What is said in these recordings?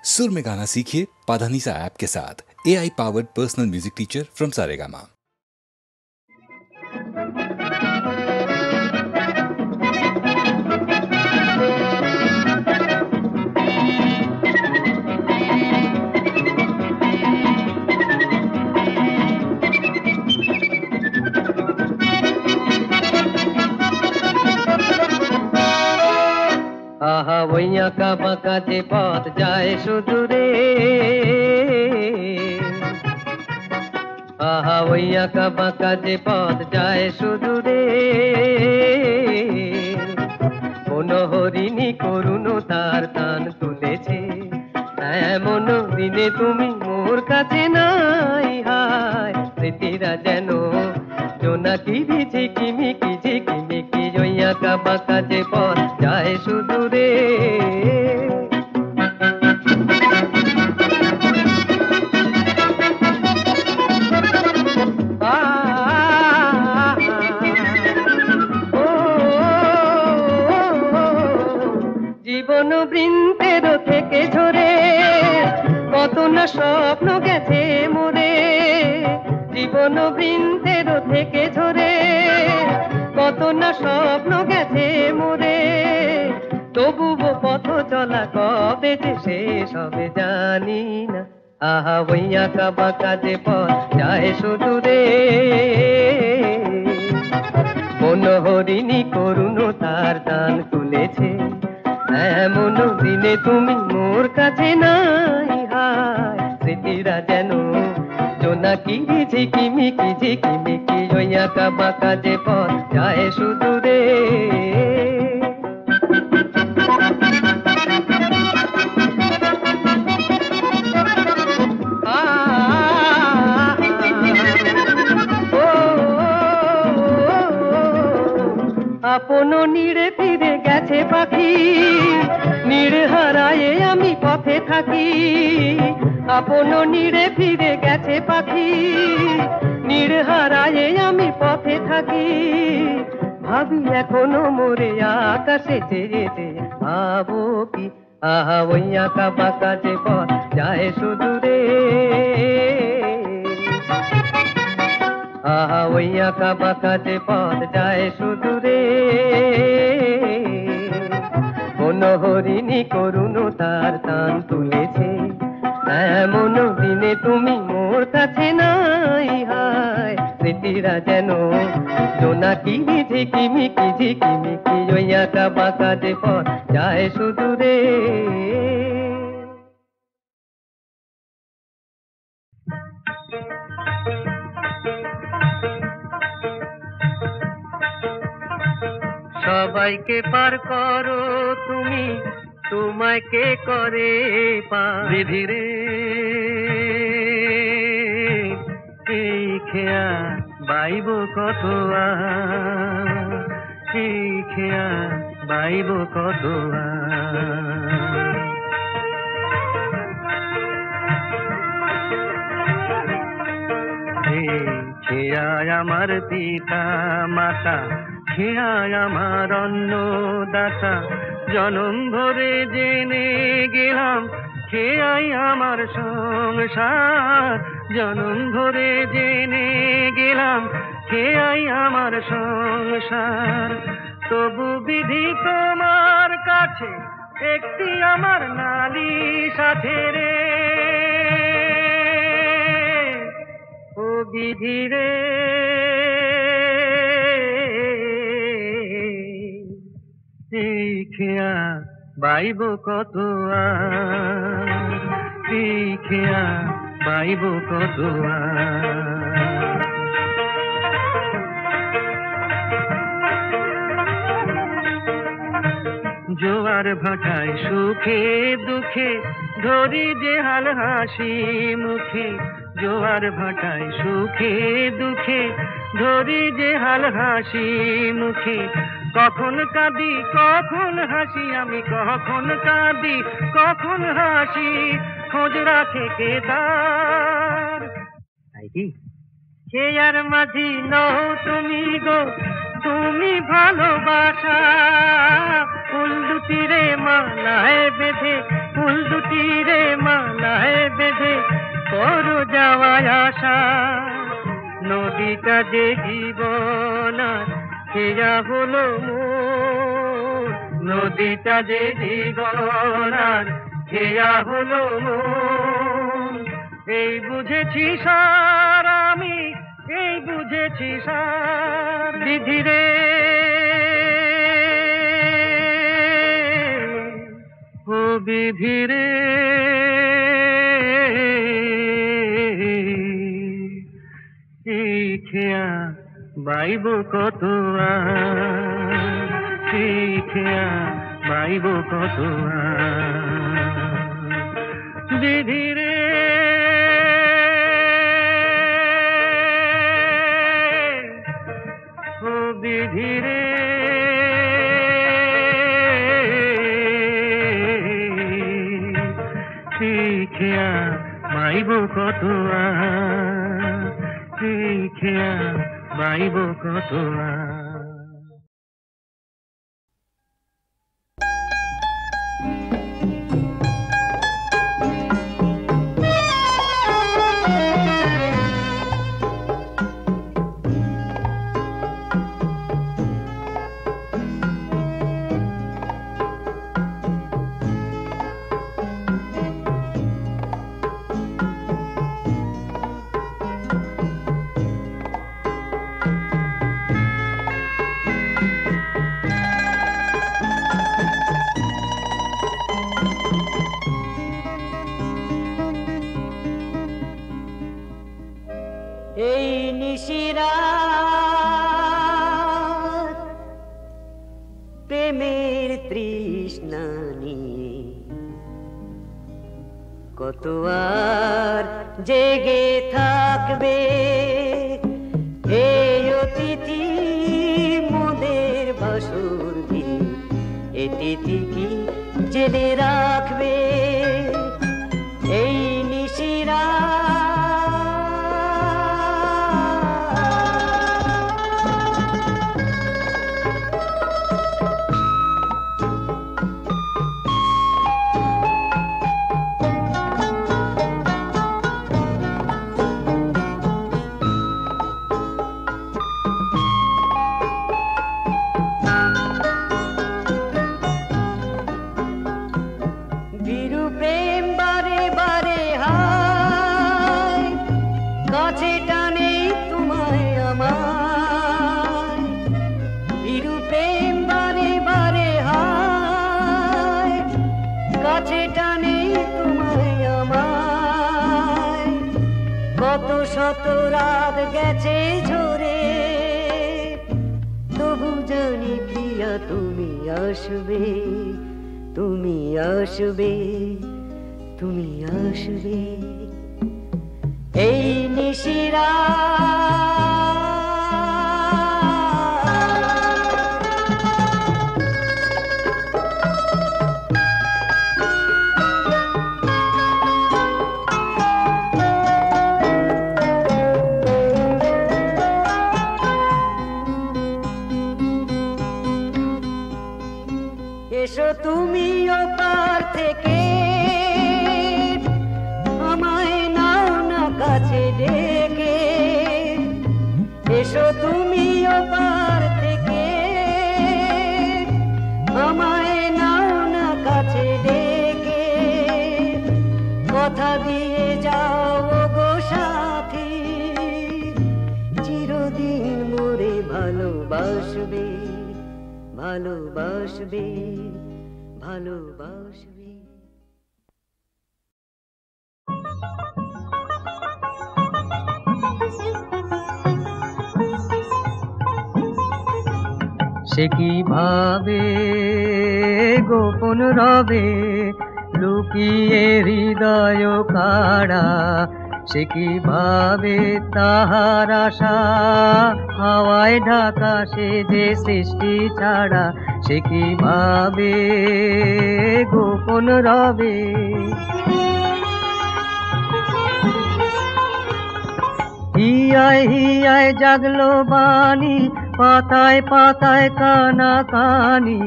सुर में गाना सीखिए पाधानीसा ऐप के साथ। AI powered personal music teacher from Saregama. আহা ওই আঁকা বাঁকা যে পথ যায় সুদূরে, আহা ওই আঁকা বাঁকা যে পথ যায় সুদূরে, মনোহরিণী করুণ তার টান তুলেছে, এমন দিনে তুমি মোর কাছে নাই। হায় স্মৃতিরা যেন জোনাকি ঝিকিমিকি ঝিকিমিকি, ওই আঁকা বাঁকা যে পথ যায় সুদূরে। জীবন বৃন্তের থেকে ঝরে কত না স্বপ্ন গেছে মোরে, জীবন বৃন্তের থেকে ঝরে কত না স্বপ্ন গেছে মোরে, তবুও পথ চলা কবে যে শেষ হবে জানি না। আহা ওই আঁকা বাঁকা যে পথ যায় সুদূরে, মনোহরিণী করুণ তার টান তুলেছে, এমন দিনে তুমি মোর কাছে নাই। হায় স্মৃতিরা যেন জোনাকি ঝিকিমিকি ঝিকিমিকি, ওই আঁকা বাঁকা যে পথ যায় সুদূরে। আপন নীড়ে ফিরে গেছে পাখি, নীড় হারায়ে আমি পথে থাকি, আপন নীড়ে ফিরে গেছে পাখি, নীড় হারায়ে আমি পথে থাকি, ভাবি এখনো মোরে আকাশে চেয়ে চেয়ে, ভাবো কি আহা ওই আঁকা বাঁকা যে পথ যায় সুদূরে, আহা ওই আঁকা বাঁকা যে পথ যায় সুদূরে, মনোহরিণী করুণ তার টান তুলেছে, এমন দিনে তুমি মোর কাছে নাই। হায় স্মৃতিরা যেন জোনাকি ঝিকিমিকি ঝিকিমিকি, ওই আঁকা বাঁকা যে পথ যায় সুদূরে। সবাইকে পার করো তুমি, তোমায় কে করে পার ধীরে, এই খেয়া বাইব কত এই খেয়া বাইব কত খেয়ায় আমার পিতা মাতা, খেয়ায় আমার অন্নদাতা, জনম ভরে জেনে গেলাম খেয়াই আমার সংসার, জনম ভরে জেনে গেলাম খেয়াই আমার সংসার, তবু বিধি তোমার কাছে একটি আমার নালিশ আছে রে, ও বিধি রে, এই খেয়া বাইব কত এই খেয়া বাইব কত জোয়ার ভাটায় সুখে দুঃখে ধরি যে হাল হাসি মুখে, জোয়ার ভাটায় সুখে দুঃখে ধরি যে হাল হাসি মুখে, কখন কাঁদি কখন হাসি আমি, কখন কাঁদি কখন হাসি, খোঁজ রাখে কে তার। খেয়ার মাঝি নও তুমি গো, তুমি ভালোবাসা ফুল দুটি রে মালায় বেঁধে, ফুল দুটি রে মালায় বেঁধে করো যাওয়ায় আশা। নদীটা যে জীবন খেয়া হলো মোর, নদীটা যে জীবন খেয়া হলো মোর। এই বুঝেছি সার আমি, এই বুঝেছি সার। বিধিরে ও বিধিরে, এই খেয়া বাইব কত এই খেয়া বাইব কত বিধিরে। ও বিধিরে, খেয়া বাইব কত খেয়া বাইব কত। এই নিশিরাত প্রেমের তৃষ্ণা নিয়ে কত আর জেগে থাকবে। এই অতিথি মোদের বাসর ঘিরে এ তিথি কি জেনে রাখবে। এই নিশিরাত শত রাত গেছে ঝরে, তবু জানি প্রিয়া তুমি আসবে, তুমি আসবে, তুমি আসবে। এই নিশিরা এসো তুমি ওপার থেকে আমায় নাও না কাছে ডেকে। এসো তুমি ওপার থেকে আমায় নাও না কাছে ডেকে। কথা দিয়ে যাও গো সাথী, চিরদিন মোরে ভালোবাসবে, ভালোবাসবে, ভালোবাসবে। সে কিভাবে গোপন রবে লুকিয়ে হৃদয় কাড়া, সে কিভাবে তাহার আশা হাওয়ায় ঢাকা, সে যে সৃষ্টি ছাড়া সে কিভাবে গোপন রবে। হিয়ায় হিয়ায় জাগলো বাণী, পাতায় পাতায় কানা কানি,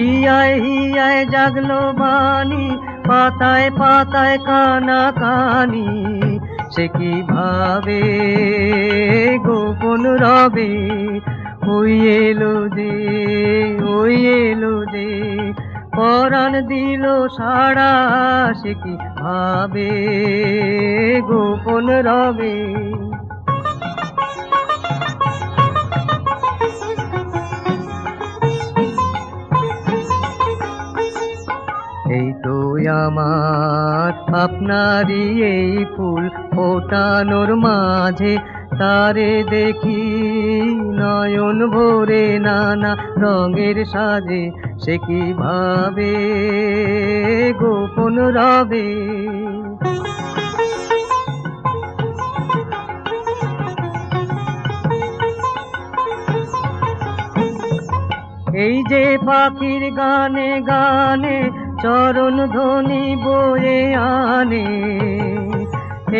হিয়ায় জাগলো বাণী, পাতায় পাতায় কানা কানি, সে কি ভাবে গোপন রবে। ওই এলো যে পরাণ দিল সাড়া, সে কি ভাবে গোপন রবে। এই তো আমার আপনারই এই ফুল ফোটানোর মাঝে, তারে দেখি নয়ন ভরে নানা রঙের সাজে, সে কি ভাবে গোপন রবে। এই যে পাখির গানে গানে চরণ ধ্বনি বয়ে আনে,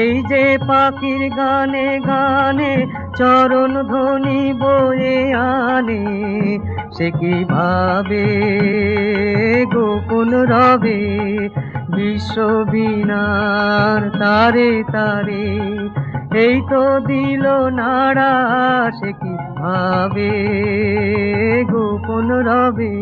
এই যে পাখির গানে গানে চরণ ধ্বনি বয়ে আনে, সে কি ভাবে গোপন রবে। বিশ্ব বীণার তারে তারে এই তো দিল নাড়া, সে কি ভাবে গোপন রবে।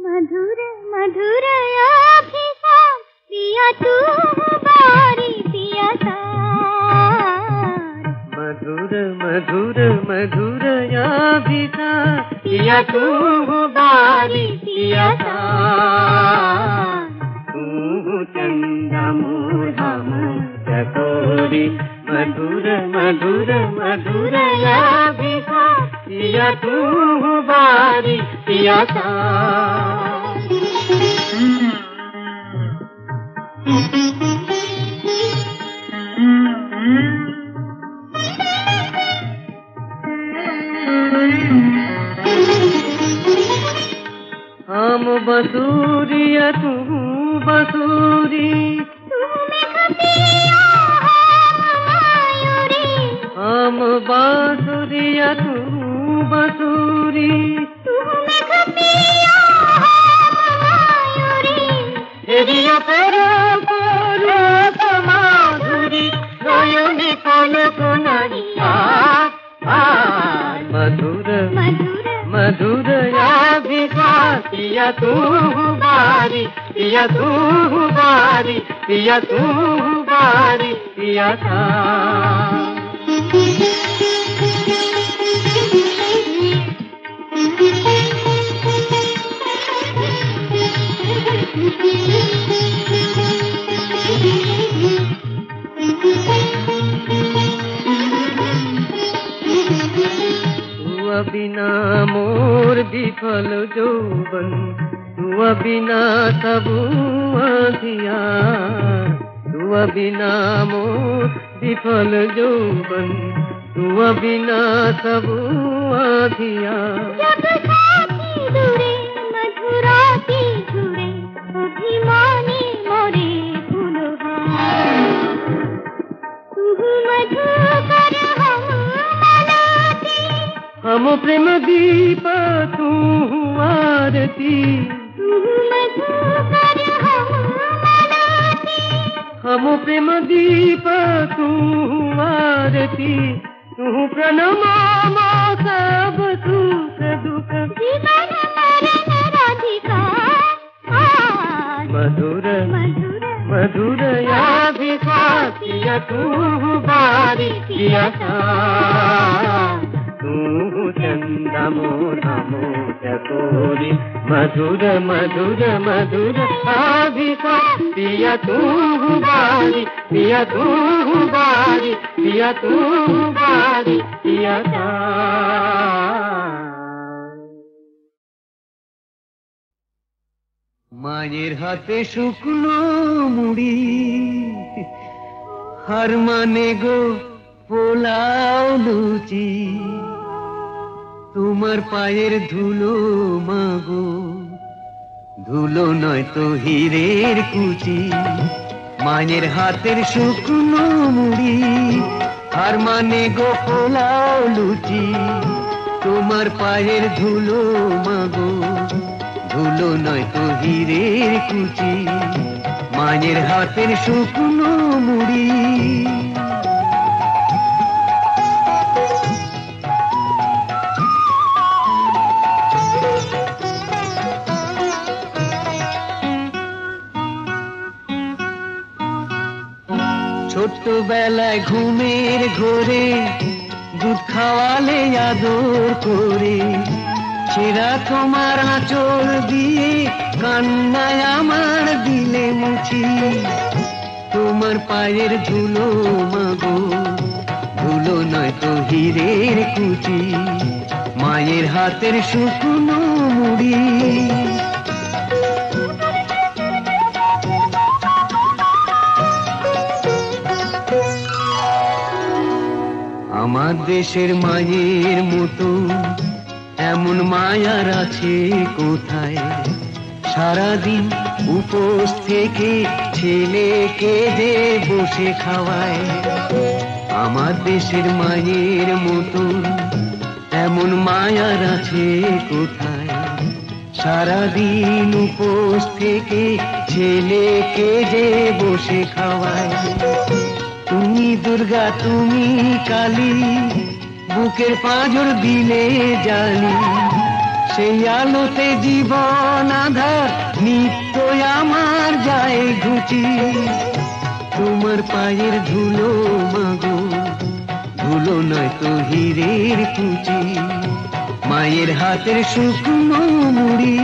मधुर मधुर आभिसा पिया तू बारी पिया तार। मधुर मधुर मधुर आभिसा पिया तू बारी पिया तार। तू चंदा मोर हम चकोरी, मधुर मधुर मधुर आभिसा पिया तू बारी पिया तार। हम बसूरिया तू बसूरी, हम बांसुरिया तू बसूरी, हेरिया परो माधुरी नयने कनक नारिया। मधुर मधुर आभिसा पिया तू बारी पिया तू बारी पिया तू बारी पिया था। बिना मोर विफल जौवन, तू बिना सब आधिया, तू बिना मोर विफल जौवन, तू बिना सब आधिया। जब साथी दूरे मधुराती झुरे, अभिमानी मोरे फूलहार। तू मधुकर हम प्रेम दीप तू आरती, हम प्रेम दीप तू आरती, तू प्रणमा सब सुख दुख जीवन मरण राधिका। मधुर मधुर मधुर आभिसा पिया तू बारी पिया था। तू चंदा मोरा चकोरी, मधुर मधुर मधुर आभिसा पिया तू बारी पिया तू बारी पिया तू बारी पिया था। মায়ের হাতে শুকনো মুড়ি, হার মানে গো পোলাও লুচি, তোমার পায়ের ধুলো মাগো, ধুলো নয় তো হীরের কুচি, মায়ের হাতের শুকনো মুড়ি, আর মানে গো পোলাও লুচি। তোমার পায়ের ধুলো মাগো, ধুলো নয় তো হীরের কুচি, মায়ের হাতের শুকনো মুড়ি। ছোট্টবেলায় ঘুমের ঘোরে দুধ খাওয়ালে আদর করে, ছেঁড়া তোমার আঁচল দিয়ে কান্নায় আমার দিলে মুছি। তোমার পায়ের ধুলো মাগো, ধুলো নয় তো হীরের কুচি, মায়ের হাতের শুকনো মুড়ি। আমার দেশের মায়ের মতো এমন মায়ার আছে কোথায়, সারাদিন উপোস থেকে ছেলেকে যে বসে খাওয়ায়। আমার দেশের মায়ের মতো এমন মায়ার আছে কোথায়, সারাদিন উপোস থেকে ছেলেকে যে বসে খাওয়ায়। তুমি দুর্গা তুমি কালী, বুকের পাঁজর দিলে জানি, সেই আলোতে জীবন আধার নিত্য আমার যায় ঘুচি। তোমার পায়ের ধুলো মাগো, ধুলো নয় তো হীরের কুচি, মায়ের হাতের শুকনো মুড়ি,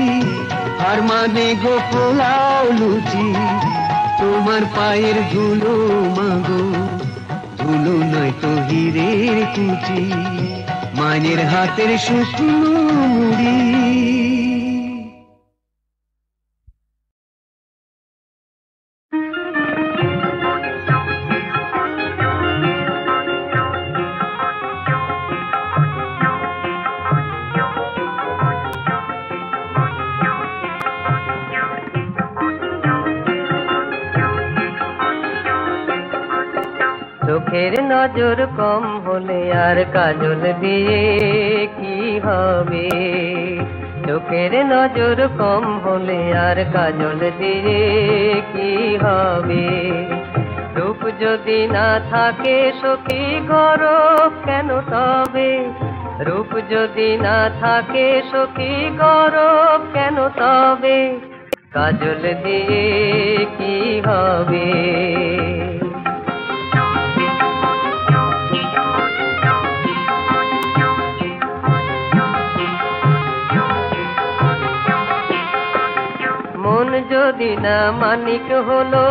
আর মানে গো পোলাও লুচি। তোমার পায়ের ধুলো মাগো, ধুলো নয় তো হীরের কুচি, মায়ের হাতের শুকনো মুড়ি। চোখের নজর কম হলে আর কাজল দিয়ে কি হবে? চোখের নজর কম হলে আর কাজল দিয়ে কি হবে? রূপ যদি না থাকে সখী গরব কেন তবে? রূপ যদি না থাকে সখী গরব কেন তবে? কাজল দিয়ে কি হবে? মন যদি না মানিক হলো,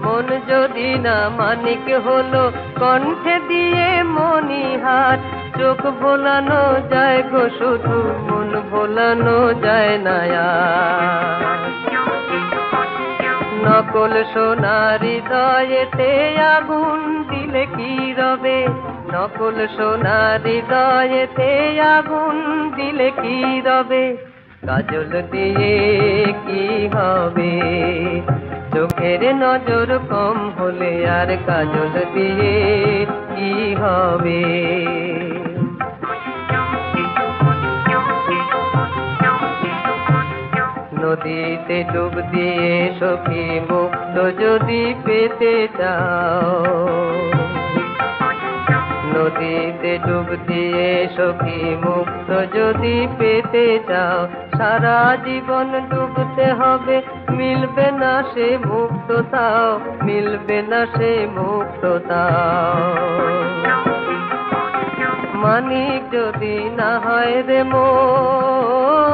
মন যদি না মানিক হলো, কণ্ঠে দিয়ে মণিহার। চোখ ভোলানো যায় গো শুধু, মন ভোলানো যায় না আর। নকল সোনার হৃদয়েতে আগুন দিলে কি রবে? নকল সোনার হৃদয়েতে আগুন দিলে কি রবে? কাজল দিয়ে কি হবে? চোখের নজর কম হলে আর কাজল দিয়ে কি হবে? নদীতে ডুব দিয়ে সখী মুক্ত যদি পেতে চাও, নদীতে ডুব দিয়ে সখী মুক্ত যদি পেতে চাও, সারা জীবন ডুবতে হবে, মিলবে না সে মুক্ততাও, মিলবে না সে মুক্ততাও। মানিক যদি না হয় রে মন,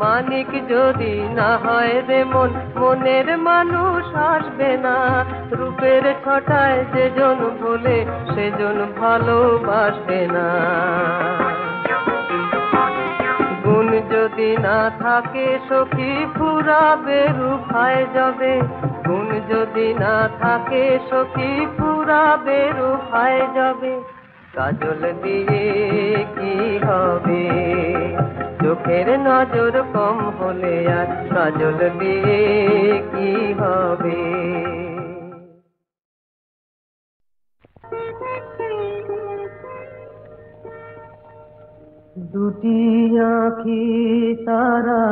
মানিক যদি না হয় রে মন, মনের মানুষ আসবে না। রূপের ছটায় যেজন বলে সেজন ভালোবাসবে না। গুণ যদি না থাকে সখী ফুরাবে রূপ হায় যাবে। গুণ যদি না থাকে সখী ফুরাবে রূপ হায় যাবে। কাজল দিয়ে কি হবে, চোখের নজর কম হলে আর কাজল দিয়ে কি হবে। দুটি আঁখি তারা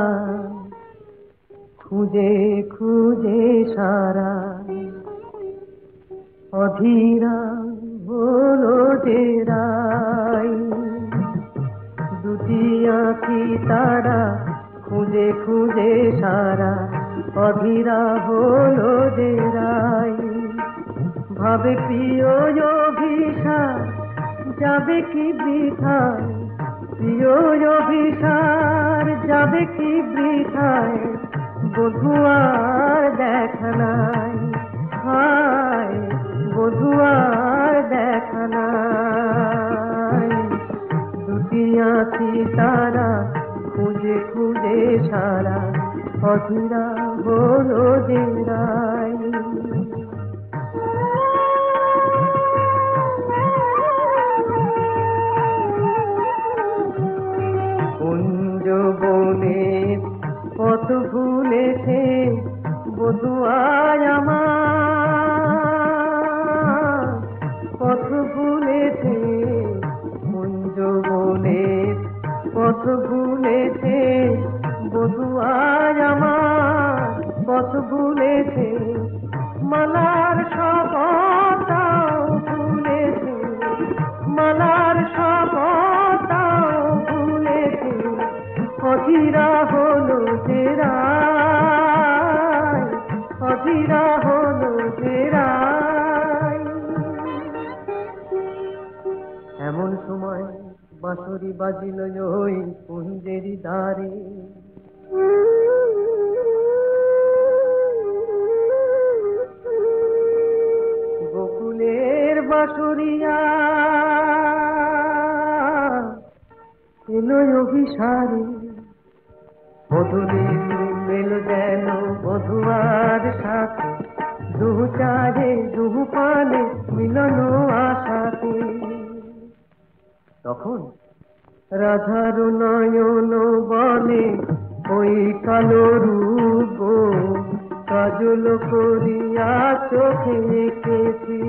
খুঁজে খুঁজে সারা, অধীরা হলো যে রাই। দুটি আঁখি তারা খুঁজে খুঁজে সারা, অধীরা হলো যে রাই। ভাবে প্রিয় অভিশাপ যাবে কি বৃথায়, প্রিয় অভিশাপ যাবে কি বৃথায়, বধুয়ার দেখা নাই, হায় বধুয়ার দেখা নাই। দুটি আঁখি তারা খুঁজে খুঁজে সারা, অধীরা হলো যে রাই। কুঞ্জ বনে কত ভুলেছে বধুয়ায় আমার, কত ভুলেছে কুঞ্জ বনে, কত ভুলেছে বধুয়ায় আমার, কত ভুলেছে মালার শপথটাও ভুলেছে, মালার শপথটাও ভুলেছে, অধীরা হলো যে রাই, অধীরা হলো যে রাই। এমন সময় বাঁশরি বাজিল ওই কুঞ্জেরি দ্বারে, গোকুলের বাঁশরিয়া এলো অভিসারে, বধূরে মেল যেন বধুয়ার সাথে, দুহু চারে দুহু পানে মিলন আশাতে। তখন রাধার নয়ন বলে ওই কালো রূপ, কাজল করিয়া চোখে এঁকেছি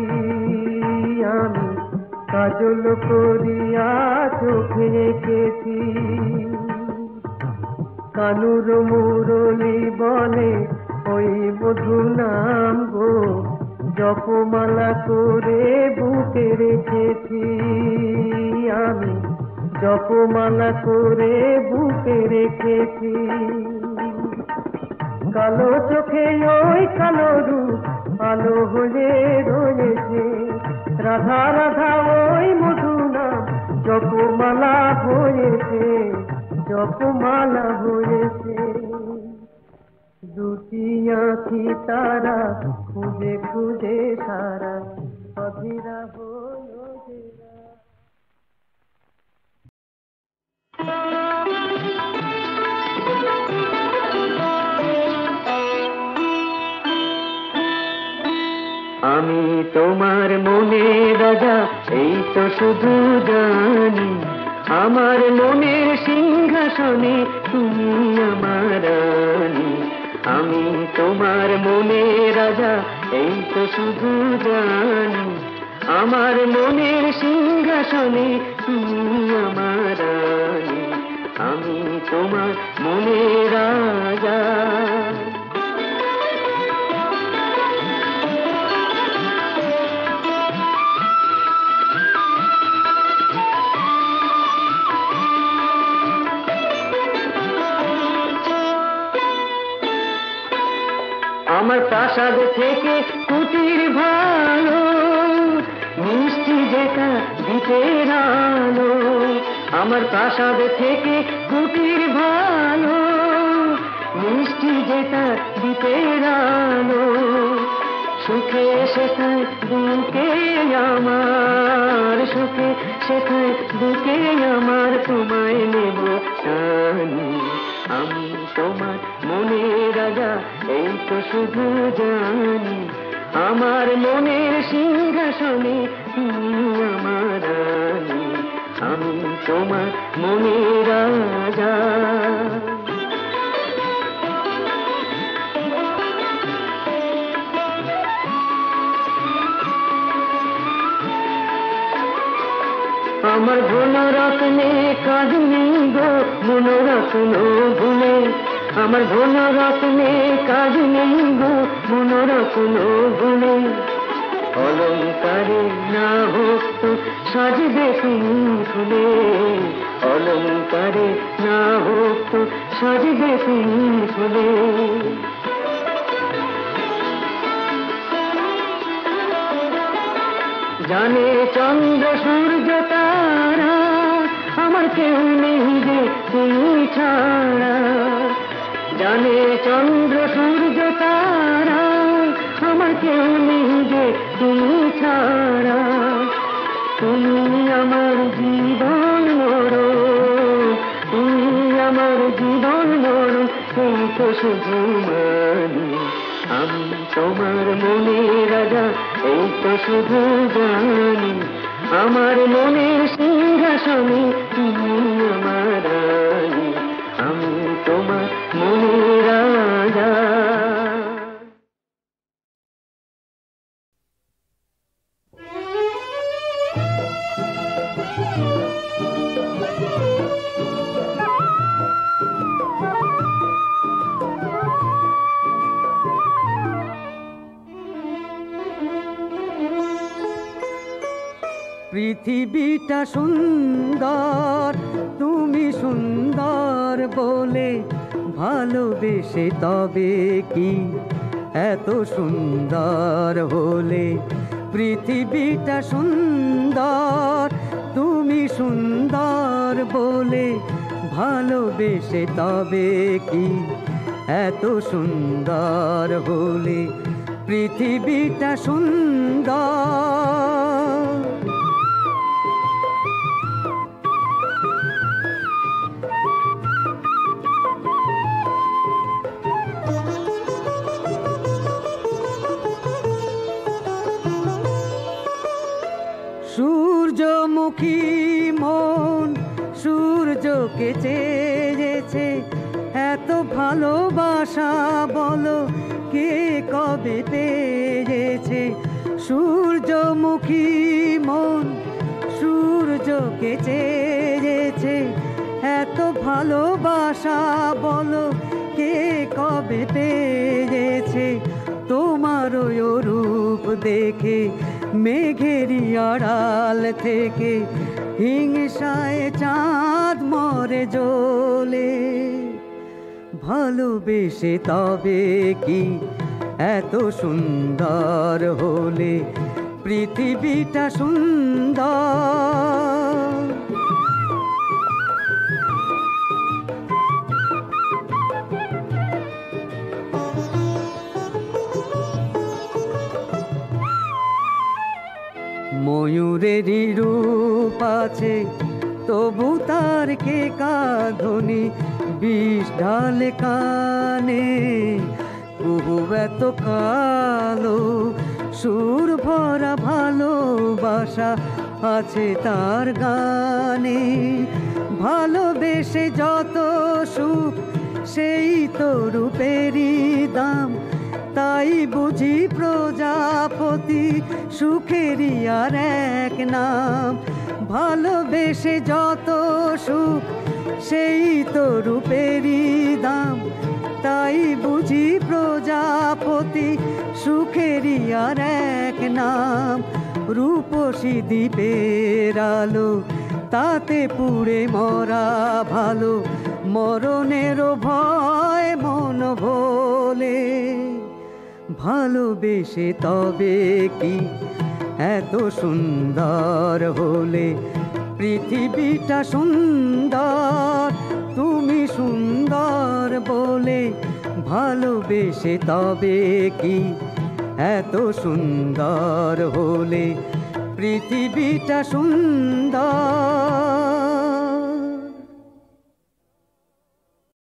আমি, কাজল করিয়া চোখে এঁকেছি। কানুর মুরলি বলে ওই বধূ নাম গো, জপমালা করে বুকে রেখেছি আমি, জপমালা করে বুকে রেখেছি। কালো চোখে ওই কালো রূপ আলো হয়ে রয়েছে, রাধা রাধা ওই মধু নাম জপমালা হয়েছে, জপমালা হয়েছে। দুটি আঁখি তারা খুঁজে খুঁজে সারা, অধীরা হলো যে রাই। আমি তোমার মনে রাজা এই তো শুধু জানি, আমার মনের সিংহাসনে তুমি আমার রানী। আমি তোমার মনে রাজা এই তো শুধু জানি, আমার মনের সিংহাসনে তুমি আমার রানী। আমি তোমার মনে রাজা। আমার প্রাসাদ থেকে কুটির ভালো, মিষ্টি যেটা দ্বীপের আলো। আমার প্রাসাদ থেকে কুটির ভালো, মিষ্টি যেটা দ্বীপের আলো। সুখে শেখায় দুঃখে আমার, সুখে শেখায় দুঃখে আমার, তোমায় নেব টানি। আমি তোমার মনে রাজা এই তো শুধু জানি, আমার মনের সিংহাসনে তুমি আমার রানী, আমি তোমার মনের রাজা। আমার ধনরত্নে কাজ নেই গো মনোরত্ন ভুলে, আমার ধনরত্নে কাজ নেই গো মনোরত্ন ভুলে। অলঙ্কারে না হোক তো সাজবে তুমি ফুলে, অলঙ্কারে না হোক তো সাজবে তুমি ফুলে। জানে চন্দ্র সূর্য তারা আমার কেউ নেই যে তুমি ছাড়া, জানে চন্দ্র সূর্য তারা আমার কেউ নেই যে তুমি ছাড়া। তুমি আমার জীবন মরণ, তুমি আমার জীবন মরণ, এই তো শুধু মানি আমি তোমার মনের রাজা, এই তো শুধু জানি আমার মনের সিংহাসনে তুমি আমার রানী, আমি তোমার মনের রাজা। পৃথিবীটা সুন্দর, তুমি সুন্দর বলে ভালোবেসে তবে কি এত সুন্দর হলে। পৃথিবীটা সুন্দর, তুমি সুন্দর বলে ভালোবেসে তবে কি এত সুন্দর হলে। পৃথিবীটা সুন্দর। সূর্যমুখী মন সূর্যকে চেয়েছে, এত ভালোবাসা বলো কে কবে পেয়েছে। সূর্যমুখী মন সূর্যকে চেয়েছে, এত ভালোবাসা বলো কে কবে পেয়েছে। তোমার ওই রূপ দেখে মেঘেরই আড়াল থেকে হিংসায় চাঁদ মরে জ্বলে। ভালোবেসে তবে কি এত সুন্দর হলে। পৃথিবীটা সুন্দর। ময়ূরেরই রূপ আছে তবু তার কে কাঁধনি, বিষ ঢালে কানে কুহু এত কালো। সুর ভরা ভালোবাসা আছে তার গানে। ভালোবেসে যত সুখ সেই তো রূপেরই দাম, তাই বুঝি প্রজাপতি সুখেরই আর এক নাম। ভালোবেসে যত সুখ সেই তো রূপেরই দাম, তাই বুঝি প্রজাপতি সুখেরই আর এক নাম। রূপসী দ্বীপের আলো তাতে পুড়ে মরা ভালো, মরণেরও ভয় মন ভোলে। ভালোবেসে তবে কি এত সুন্দর হলে। পৃথিবীটা সুন্দর, তুমি সুন্দর বলে ভালোবেসে তবে কি এত সুন্দর হলে। পৃথিবীটা সুন্দর।